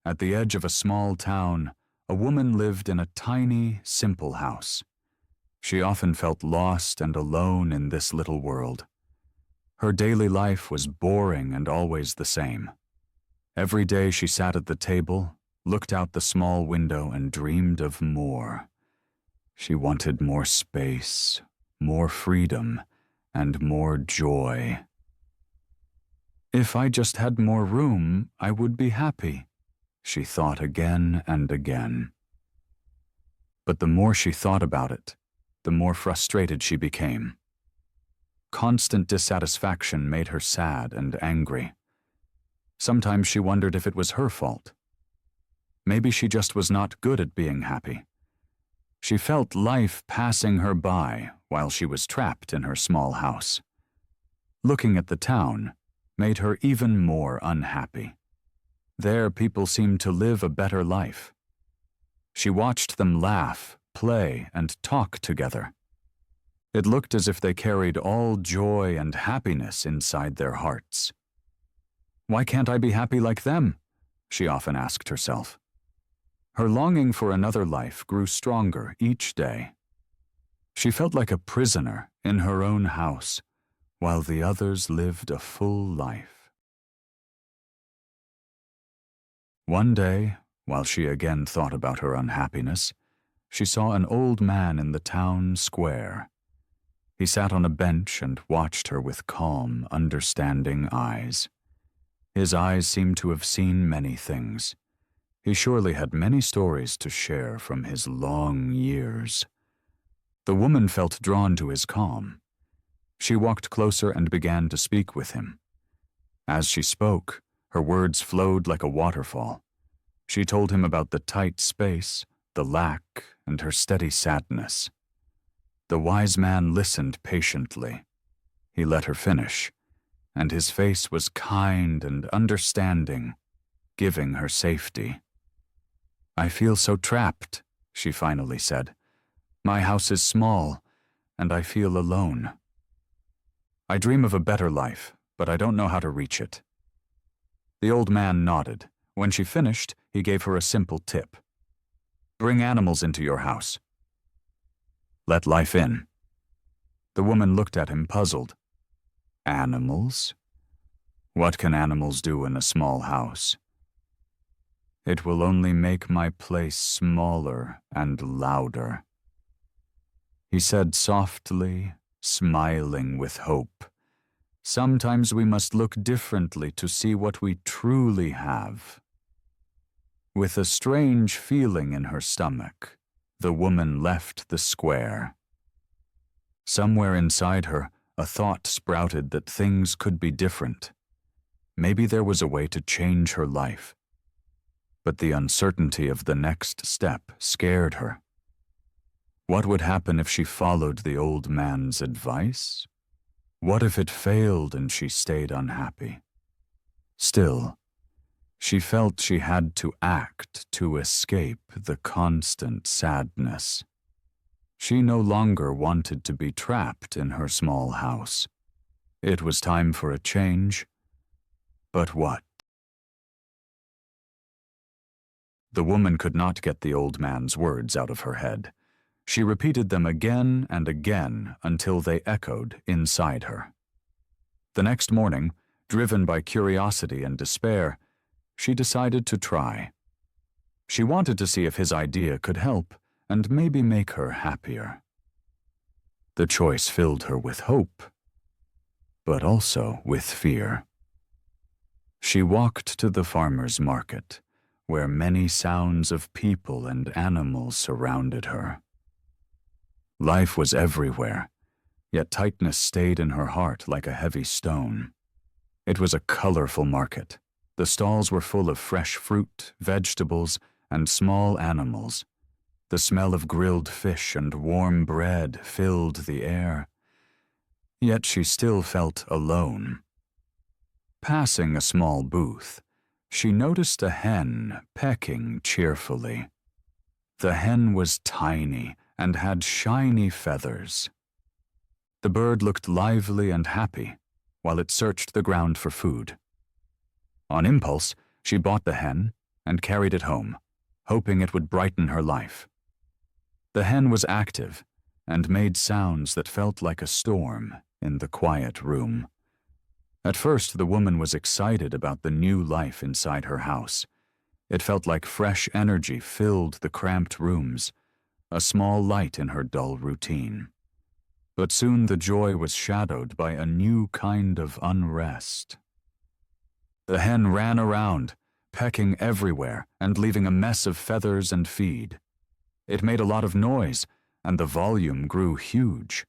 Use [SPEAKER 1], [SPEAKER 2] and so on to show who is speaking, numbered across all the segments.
[SPEAKER 1] At the edge of a small town, a woman lived in a tiny, simple house. She often felt lost and alone in this little world. Her daily life was boring and always the same. Every day she sat at the table, looked out the small window, and dreamed of more. She wanted more space, more freedom, and more joy. If I just had more room, I would be happy, she thought again and again. But the more she thought about it, the more frustrated she became. Constant dissatisfaction made her sad and angry. Sometimes she wondered if it was her fault. Maybe she just was not good at being happy. She felt life passing her by while she was trapped in her small house. Looking at the town made her even more unhappy. There, people seemed to live a better life. She watched them laugh, play, and talk together. It looked as if they carried all joy and happiness inside their hearts. Why can't I be happy like them? She often asked herself. Her longing for another life grew stronger each day. She felt like a prisoner in her own house, while the others lived a full life. One day, while she again thought about her unhappiness, she saw an old man in the town square. He sat on a bench and watched her with calm, understanding eyes. His eyes seemed to have seen many things. He surely had many stories to share from his long years. The woman felt drawn to his calm. She walked closer and began to speak with him. As she spoke, her words flowed like a waterfall. She told him about the tight space, the lack, and her steady sadness. The wise man listened patiently. He let her finish, and his face was kind and understanding, giving her safety. I feel so trapped, she finally said. My house is small, and I feel alone. I dream of a better life, but I don't know how to reach it. The old man nodded. When she finished, he gave her a simple tip. Bring animals into your house. Let life in. The woman looked at him, puzzled. Animals? What can animals do in a small house? It will only make my place smaller and louder. He said softly, smiling with hope. Sometimes we must look differently to see what we truly have. With a strange feeling in her stomach, the woman left the square. Somewhere inside her, a thought sprouted that things could be different. Maybe there was a way to change her life. But the uncertainty of the next step scared her. What would happen if she followed the old man's advice? What if it failed and she stayed unhappy? Still, she felt she had to act to escape the constant sadness. She no longer wanted to be trapped in her small house. It was time for a change. But what? The woman could not get the old man's words out of her head. She repeated them again and again until they echoed inside her. The next morning, driven by curiosity and despair, she decided to try. She wanted to see if his idea could help and maybe make her happier. The choice filled her with hope, but also with fear. She walked to the farmer's market, where many sounds of people and animals surrounded her. Life was everywhere, yet tightness stayed in her heart like a heavy stone. It was a colorful market. The stalls were full of fresh fruit, vegetables, and small animals. The smell of grilled fish and warm bread filled the air. Yet she still felt alone. Passing a small booth, she noticed a hen pecking cheerfully. The hen was tiny and had shiny feathers. The bird looked lively and happy while it searched the ground for food. On impulse, she bought the hen and carried it home, hoping it would brighten her life. The hen was active and made sounds that felt like a storm in the quiet room. At first, the woman was excited about the new life inside her house. It felt like fresh energy filled the cramped rooms, a small light in her dull routine. But soon the joy was shadowed by a new kind of unrest. The hen ran around, pecking everywhere and leaving a mess of feathers and feed. It made a lot of noise, and the volume grew huge.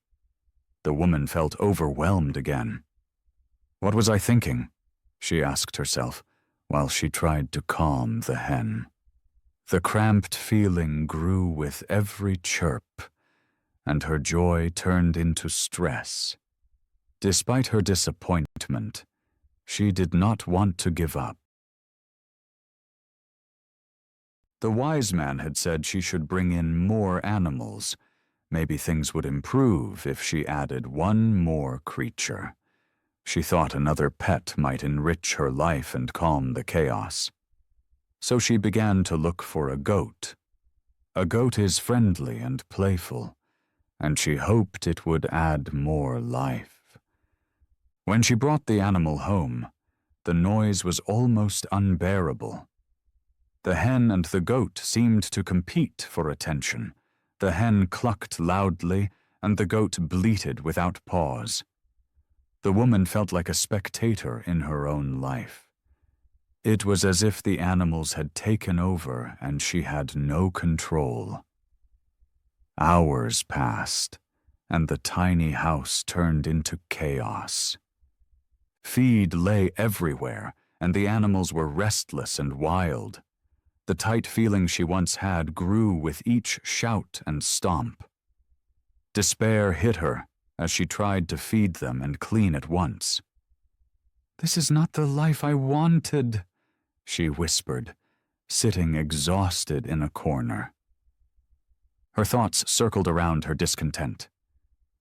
[SPEAKER 1] The woman felt overwhelmed again. "What was I thinking?" she asked herself, while she tried to calm the hen. The cramped feeling grew with every chirp, and her joy turned into stress. Despite her disappointment, she did not want to give up. The wise man had said she should bring in more animals. Maybe things would improve if she added one more creature. She thought another pet might enrich her life and calm the chaos. So she began to look for a goat. A goat is friendly and playful, and she hoped it would add more life. When she brought the animal home, the noise was almost unbearable. The hen and the goat seemed to compete for attention. The hen clucked loudly, and the goat bleated without pause. The woman felt like a spectator in her own life. It was as if the animals had taken over and she had no control. Hours passed, and the tiny house turned into chaos. Feed lay everywhere, and the animals were restless and wild. The tight feeling she once had grew with each shout and stomp. Despair hit her as she tried to feed them and clean at once. "This is not the life I wanted," she whispered, sitting exhausted in a corner. Her thoughts circled around her discontent.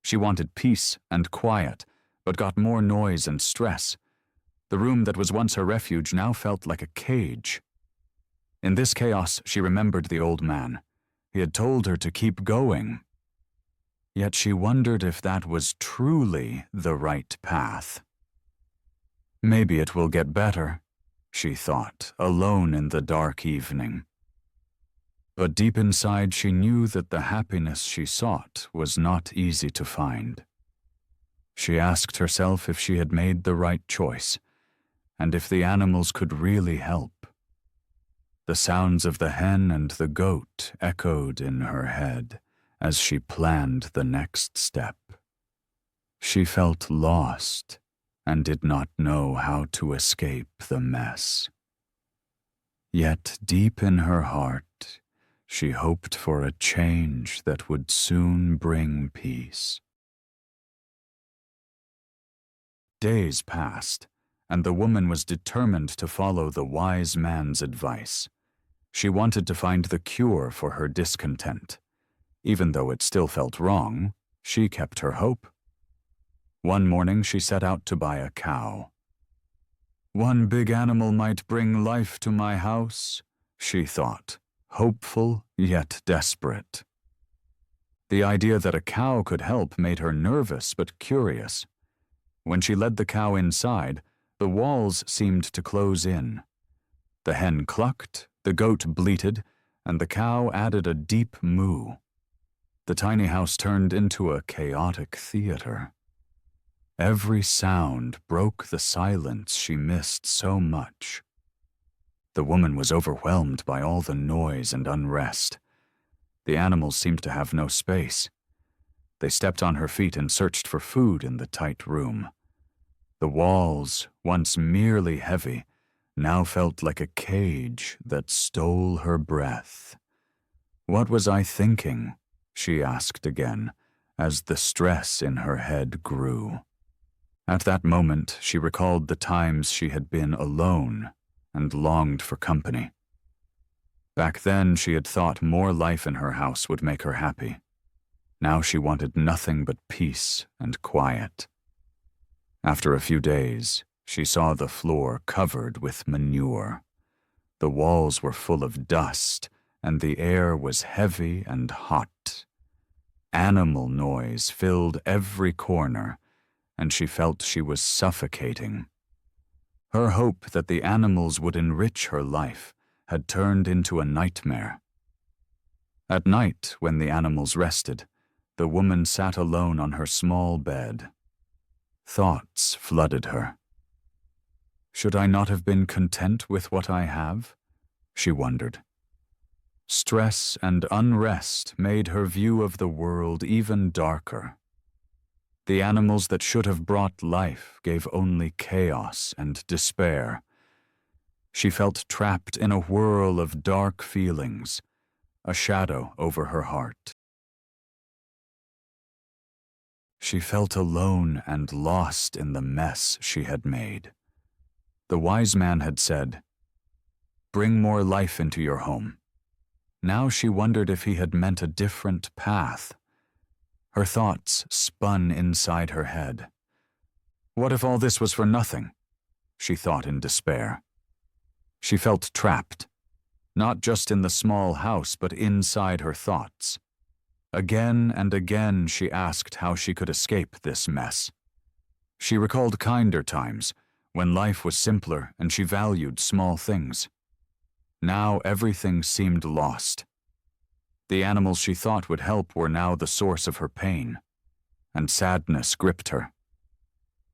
[SPEAKER 1] She wanted peace and quiet, but got more noise and stress. The room that was once her refuge now felt like a cage. In this chaos, she remembered the old man. He had told her to keep going. Yet she wondered if that was truly the right path. "Maybe it will get better," she thought, alone in the dark evening. But deep inside she knew that the happiness she sought was not easy to find. She asked herself if she had made the right choice, and if the animals could really help. The sounds of the hen and the goat echoed in her head as she planned the next step. She felt lost and did not know how to escape the mess. Yet deep in her heart, she hoped for a change that would soon bring peace. Days passed, and the woman was determined to follow the wise man's advice. She wanted to find the cure for her discontent. Even though it still felt wrong, she kept her hope. One morning she set out to buy a cow. "One big animal might bring life to my house," she thought, hopeful yet desperate. The idea that a cow could help made her nervous but curious. When she led the cow inside, the walls seemed to close in. The hen clucked, the goat bleated, and the cow added a deep moo. The tiny house turned into a chaotic theater. Every sound broke the silence she missed so much. The woman was overwhelmed by all the noise and unrest. The animals seemed to have no space. They stepped on her feet and searched for food in the tight room. The walls, once merely heavy, now felt like a cage that stole her breath. "What was I thinking?" she asked again, as the stress in her head grew. At that moment, she recalled the times she had been alone and longed for company. Back then, she had thought more life in her house would make her happy. Now she wanted nothing but peace and quiet. After a few days, she saw the floor covered with manure. The walls were full of dust, and the air was heavy and hot. Animal noise filled every corner, and she felt she was suffocating. Her hope that the animals would enrich her life had turned into a nightmare. At night, when the animals rested, the woman sat alone on her small bed. Thoughts flooded her. Should I not have been content with what I have? She wondered. Stress and unrest made her view of the world even darker. The animals that should have brought life gave only chaos and despair. She felt trapped in a whirl of dark feelings, a shadow over her heart. She felt alone and lost in the mess she had made. The wise man had said, "Bring more life into your home." Now she wondered if he had meant a different path. Her thoughts spun inside her head. What if all this was for nothing? She thought in despair. She felt trapped, not just in the small house, but inside her thoughts. Again and again she asked how she could escape this mess. She recalled kinder times, when life was simpler and she valued small things. Now everything seemed lost. The animals she thought would help were now the source of her pain, and sadness gripped her.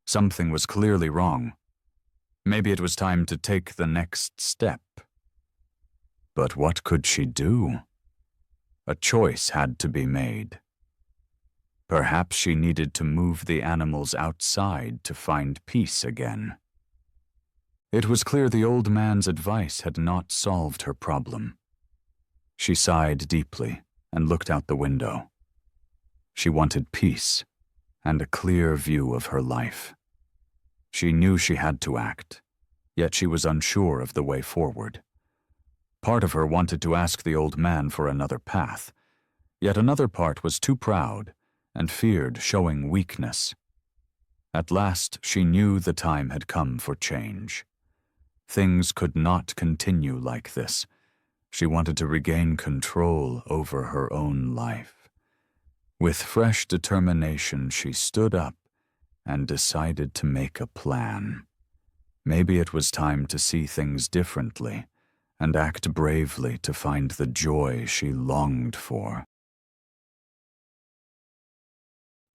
[SPEAKER 1] Something was clearly wrong. Maybe it was time to take the next step. But what could she do? A choice had to be made. Perhaps she needed to move the animals outside to find peace again. It was clear the old man's advice had not solved her problem. She sighed deeply and looked out the window. She wanted peace and a clear view of her life. She knew she had to act, yet she was unsure of the way forward. Part of her wanted to ask the old man for another path, yet another part was too proud and feared showing weakness. At last she knew the time had come for change. Things could not continue like this. She wanted to regain control over her own life. With fresh determination, she stood up and decided to make a plan. Maybe it was time to see things differently and act bravely to find the joy she longed for.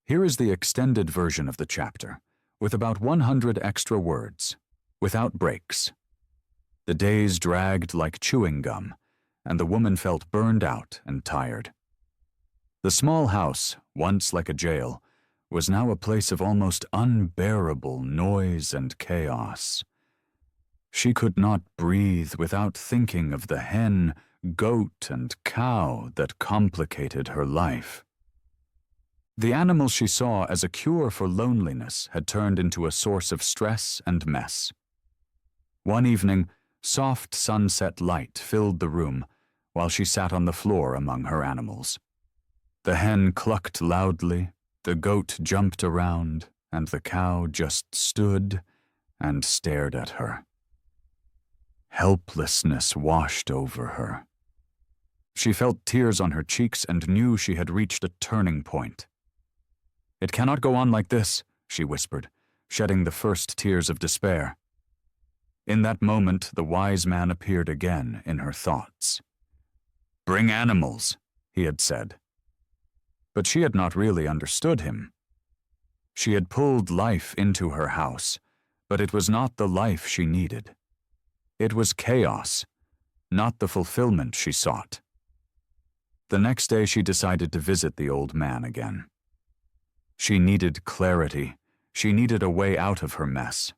[SPEAKER 1] Here is the extended version of the chapter, with about 100 extra words, without breaks. The days dragged like chewing gum, and the woman felt burned out and tired. The small house, once like a jail, was now a place of almost unbearable noise and chaos. She could not breathe without thinking of the hen, goat, and cow that complicated her life. The animals she saw as a cure for loneliness had turned into a source of stress and mess. One evening, soft sunset light filled the room while she sat on the floor among her animals. The hen clucked loudly, the goat jumped around, and the cow just stood and stared at her. Helplessness washed over her. She felt tears on her cheeks and knew she had reached a turning point. "It cannot go on like this," she whispered, shedding the first tears of despair. In that moment, the wise man appeared again in her thoughts. "Bring animals," he had said. But she had not really understood him. She had pulled life into her house, but it was not the life she needed. It was chaos, not the fulfillment she sought. The next day she decided to visit the old man again. She needed clarity. She needed a way out of her mess.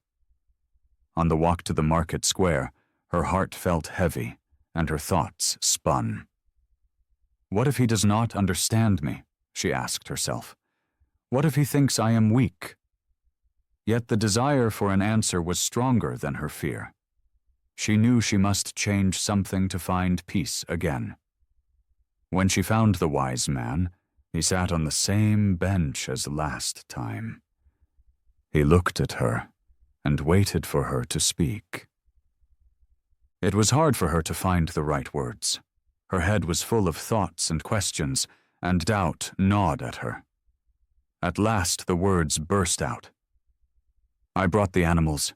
[SPEAKER 1] On the walk to the market square, her heart felt heavy and her thoughts spun. What if he does not understand me? She asked herself. What if he thinks I am weak? Yet the desire for an answer was stronger than her fear. She knew she must change something to find peace again. When she found the wise man, he sat on the same bench as last time. He looked at her and waited for her to speak. It was hard for her to find the right words. Her head was full of thoughts and questions, and doubt gnawed at her. At last the words burst out. "I brought the animals,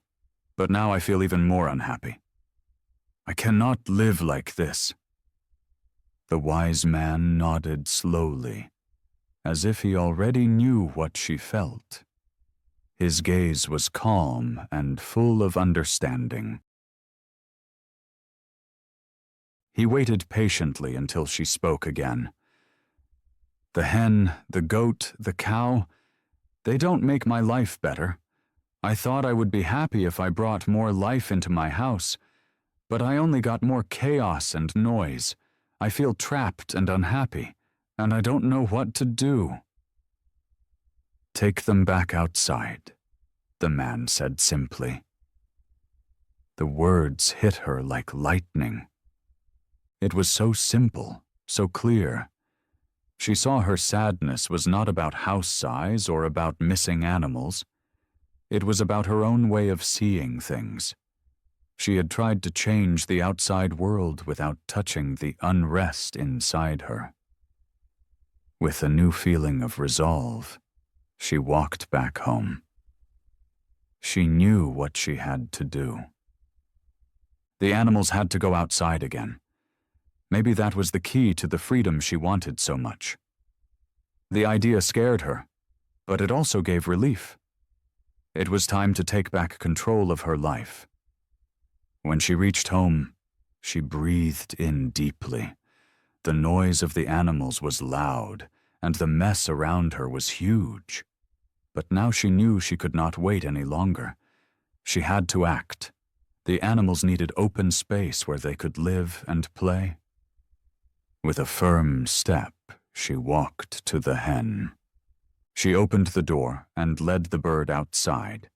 [SPEAKER 1] but now I feel even more unhappy. I cannot live like this." The wise man nodded slowly, as if he already knew what she felt. His gaze was calm and full of understanding. He waited patiently until she spoke again. "The hen, the goat, the cow, they don't make my life better. I thought I would be happy if I brought more life into my house, but I only got more chaos and noise. I feel trapped and unhappy, and I don't know what to do." "Take them back outside," the man said simply. The words hit her like lightning. It was so simple, so clear. She saw her sadness was not about house size or about missing animals. It was about her own way of seeing things. She had tried to change the outside world without touching the unrest inside her. With a new feeling of resolve, she walked back home. She knew what she had to do. The animals had to go outside again. Maybe that was the key to the freedom she wanted so much. The idea scared her, but it also gave relief. It was time to take back control of her life. When she reached home, she breathed in deeply. The noise of the animals was loud, and the mess around her was huge. But now she knew she could not wait any longer. She had to act. The animals needed open space where they could live and play. With a firm step, she walked to the hen. She opened the door and led the bird outside.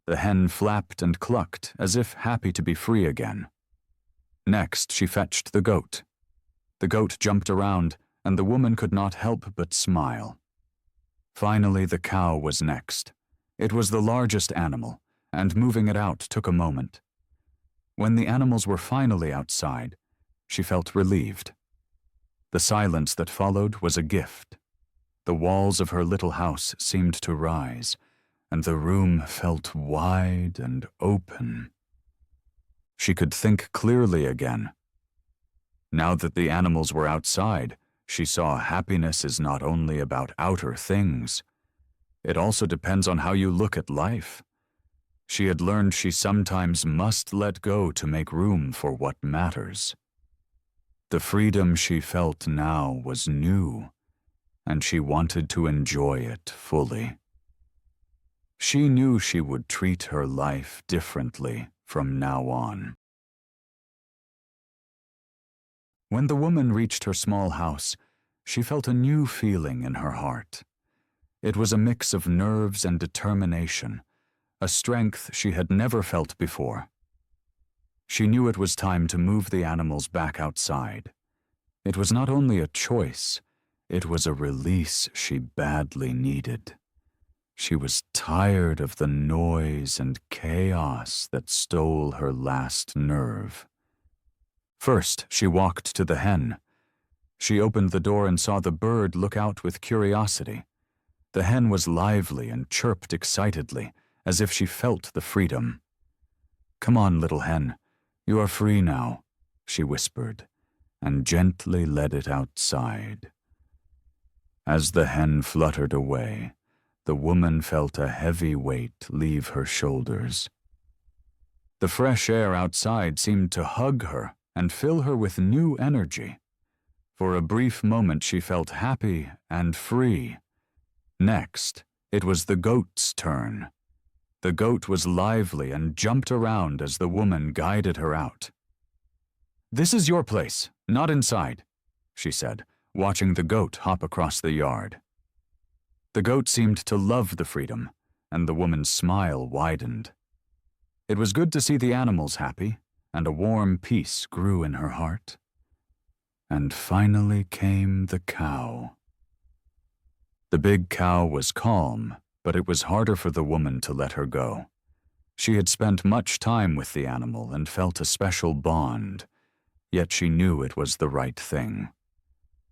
[SPEAKER 1] The hen flapped and clucked as if happy to be free again. Next, she fetched the goat. The goat jumped around, and the woman could not help but smile. Finally, the cow was next. It was the largest animal, and moving it out took a moment. When the animals were finally outside, she felt relieved. The silence that followed was a gift. The walls of her little house seemed to rise, and the room felt wide and open. She could think clearly again. Now that the animals were outside, she saw happiness is not only about outer things. It also depends on how you look at life. She had learned she sometimes must let go to make room for what matters. The freedom she felt now was new, and she wanted to enjoy it fully. She knew she would treat her life differently from now on. When the woman reached her small house, she felt a new feeling in her heart. It was a mix of nerves and determination, a strength she had never felt before. She knew it was time to move the animals back outside. It was not only a choice, it was a release she badly needed. She was tired of the noise and chaos that stole her last nerve. First, she walked to the hen. She opened the door and saw the bird look out with curiosity. The hen was lively and chirped excitedly, as if she felt the freedom. "Come on, little hen. You are free now," she whispered, and gently led it outside. As the hen fluttered away, the woman felt a heavy weight leave her shoulders. The fresh air outside seemed to hug her and fill her with new energy. For a brief moment she felt happy and free. Next, it was the goat's turn. The goat was lively and jumped around as the woman guided her out. "This is your place, not inside," she said, watching the goat hop across the yard. The goat seemed to love the freedom, and the woman's smile widened. It was good to see the animals happy, and a warm peace grew in her heart. And finally came the cow. The big cow was calm, but it was harder for the woman to let her go. She had spent much time with the animal and felt a special bond, yet she knew it was the right thing.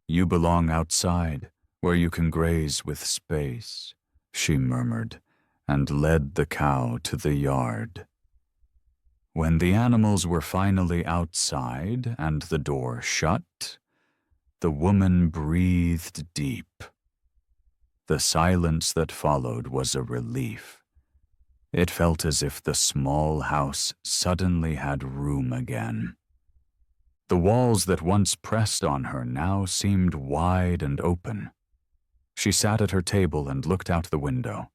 [SPEAKER 1] "You belong outside, where you can graze with space," she murmured, and led the cow to the yard. When the animals were finally outside and the door shut, the woman breathed deep. The silence that followed was a relief. It felt as if the small house suddenly had room again. The walls that once pressed on her now seemed wide and open. She sat at her table and looked out the window.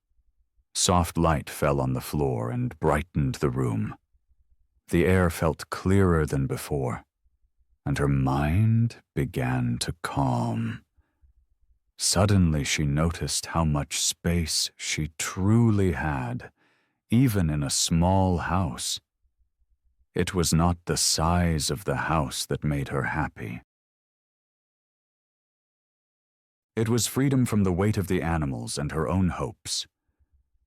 [SPEAKER 1] Soft light fell on the floor and brightened the room. The air felt clearer than before, and her mind began to calm. Suddenly she noticed how much space she truly had, even in a small house. It was not the size of the house that made her happy. It was freedom from the weight of the animals and her own hopes.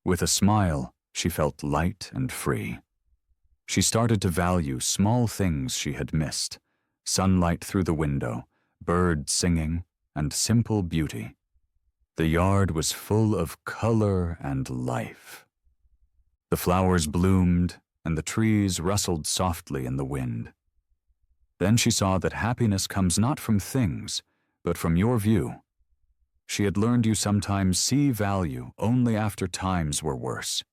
[SPEAKER 1] With a smile, she felt light and free. She started to value small things she had missed: sunlight through the window, birds singing, and simple beauty. The yard was full of color and life. The flowers bloomed, and the trees rustled softly in the wind. Then she saw that happiness comes not from things, but from your view. She had learned you sometimes see value only after times were worse.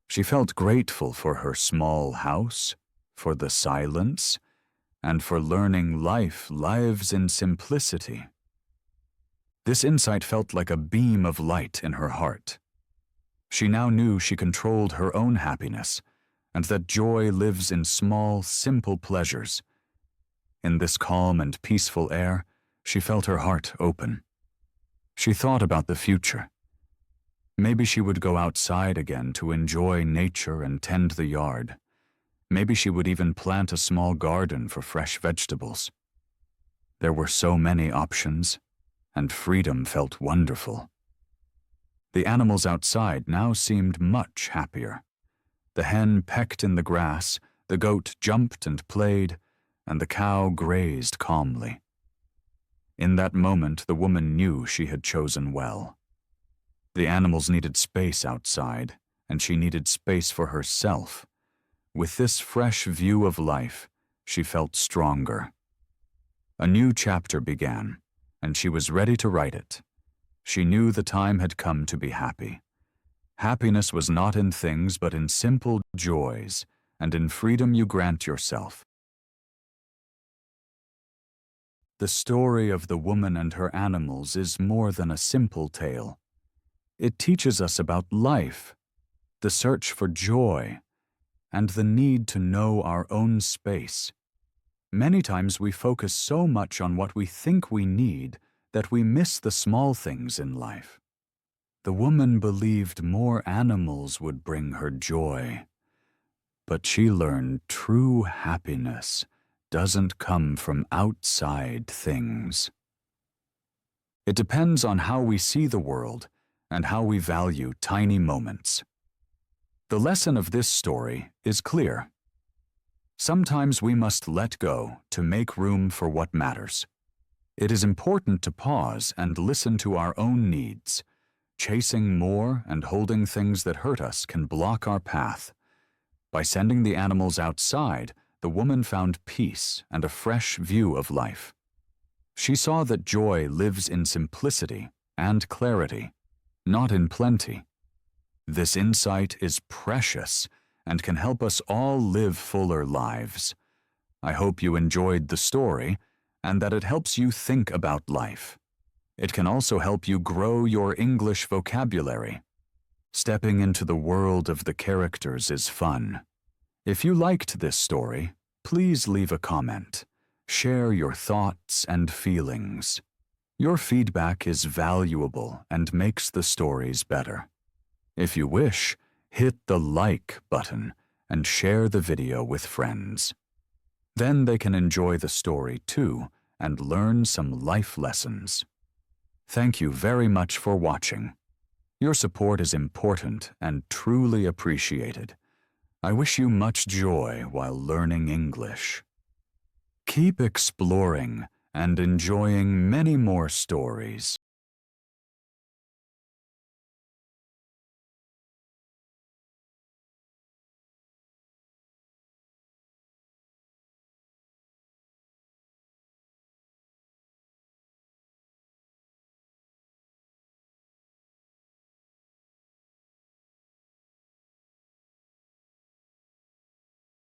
[SPEAKER 1] She felt grateful for her small house, for the silence, and for learning life lives in simplicity. This insight felt like a beam of light in her heart. She now knew she controlled her own happiness, and that joy lives in small, simple pleasures. In this calm and peaceful air, she felt her heart open. She thought about the future. Maybe she would go outside again to enjoy nature and tend the yard. Maybe she would even plant a small garden for fresh vegetables. There were so many options, and freedom felt wonderful. The animals outside now seemed much happier. The hen pecked in the grass, the goat jumped and played, and the cow grazed calmly. In that moment, the woman knew she had chosen well. The animals needed space outside, and she needed space for herself. With this fresh view of life, she felt stronger. A new chapter began, and she was ready to write it. She knew the time had come to be happy. Happiness was not in things, but in simple joys, and in freedom you grant yourself. The story of the woman and her animals is more than a simple tale. It teaches us about life, the search for joy, and the need to know our own space. Many times we focus so much on what we think we need that we miss the small things in life. The woman believed more animals would bring her joy, but she learned true happiness doesn't come from outside things. It depends on how we see the world and how we value tiny moments. The lesson of this story is clear. Sometimes we must let go to make room for what matters. It is important to pause and listen to our own needs. Chasing more and holding things that hurt us can block our path. By sending the animals outside, the woman found peace and a fresh view of life. She saw that joy lives in simplicity and clarity, not in plenty. This insight is precious and can help us all live fuller lives. I hope you enjoyed the story and that it helps you think about life. It can also help you grow your English vocabulary. Stepping into the world of the characters is fun. If you liked this story, please leave a comment. Share your thoughts and feelings. Your feedback is valuable and makes the stories better. If you wish, hit the like button and share the video with friends. Then they can enjoy the story too and learn some life lessons. Thank you very much for watching. Your support is important and truly appreciated. I wish you much joy while learning English. Keep exploring and enjoying many more stories.